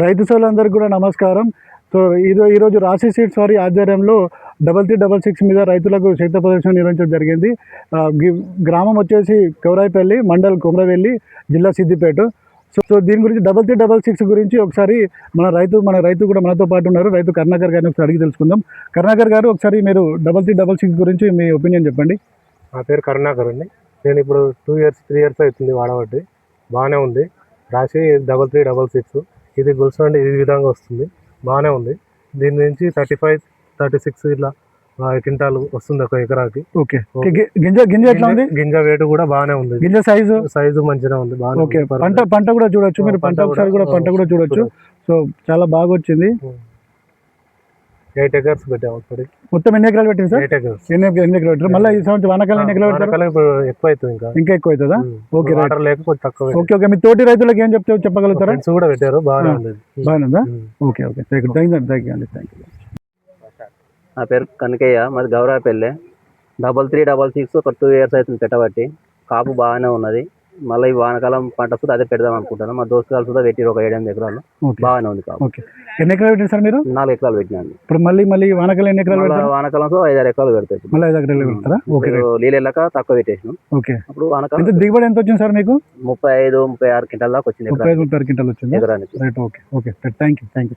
రైతు సోదరులందరికీ కూడా నమస్కారం. సో ఈరోజు రాశి సీడ్స్ వారి ఆధ్వర్యంలో 3366 మీద రైతులకు శక్తి ప్రదర్శన నిర్వహించడం జరిగింది. గ్రామం వచ్చేసి కౌరాయిపల్లి, మండల్ కొమరవెల్లి, జిల్లా సిద్దిపేట. సో దీని గురించి 3366 గురించి ఒకసారి మన రైతు కూడా మనతో పాటు ఉన్నారు. రైతు కరుణాకర్ గారిని ఒకసారి అడిగి తెలుసుకుందాం. కరుణాకర్ గారు, ఒకసారి మీరు 3366 గురించి మీ ఒపీనియన్ చెప్పండి. నా పేరు కరుణాకర్ అండి. నేను ఇప్పుడు 3 ఇయర్స్ అవుతుంది వాడబట్టి. బాగానే ఉంది. రాశి 3366 ఇది గుల్సండి ఈ విధంగా వస్తుంది, బాగానే ఉంది. దీని నుంచి 35-36 ఇట్లా క్వింటాలు వస్తుంది ఒక ఎకరాకి. ఓకే. గింజ ఎట్లా ఉంది? గింజ వెయిట్ కూడా బాగానే ఉంది. గింజ సైజు మంచిగా ఉంది. ఓకే. పంట కూడా చూడొచ్చు మీరు. పంట చూడొచ్చు. సో చాలా బాగా వచ్చింది. 8 ఎకర్స్ పెట్టాము. మొత్తం ఎన్ని ఎకరాలు పెట్టింది సార్? 8 ఎకర్స్. ఎన్ని ఎకరాలు పెట్టారు? మళ్ళీ ఈ సంవత్సరం వానాకాలం ఎన్ని ఎకరాలు పెట్టారు? ఇప్పుడు ఎక్కువ అవుతుంది, ఇంకా ఎక్కువ అవుతుందా? ఓకే. వాటర్ లేక కొంచెం తక్కువ. ఓకే. మీ తోటి రైతులకు ఏం చెప్పగలుగుతారా? ఫ్రెండ్స్ కూడా పెట్టారు, బాగానే ఉంది. బాగుందా? ఓకే. Thank you. నా పేరు కనకయ్య, మాది గౌరాపల్లె. 3366 ఒక 2 ఇయర్స్ అవుతుంది పెట్టబట్టి. కాపు బాగానే ఉన్నది. మళ్ళీ ఈ వానకాలం పంట కూడా అదే పెడదాం అనుకుంటాను. మా దోస్తులు కూడా పెట్టిరు ఒక 7-8 ఎకరాలు. బాగానే ఉంది కాపు. ఎన్ని ఎకరాలు పెట్టారు సార్ మీరు? 4 ఎకరాలు పెట్టినాను. ఇప్పుడు మళ్ళీ వానకాలం ఎన్ని ఎకరాలు? వానకాలంతో 5-6 ఎకరాలు పెడతాయి. మళ్ళీ 5 ఎకరాలు పెడతారా? ఓకే. నీళ్ళు వెళ్ళక తక్కువ పెట్టేసినాం. ఓకే. అప్పుడు వానకాలం దిగుబడి ఎంత వచ్చింది సార్ మీకు? 35-36 క్వింటాల దాకా వచ్చింది. 35-36 క్వింటాల్ వచ్చింది ఎకరానికి. రైట్. ఓకే. Thank you.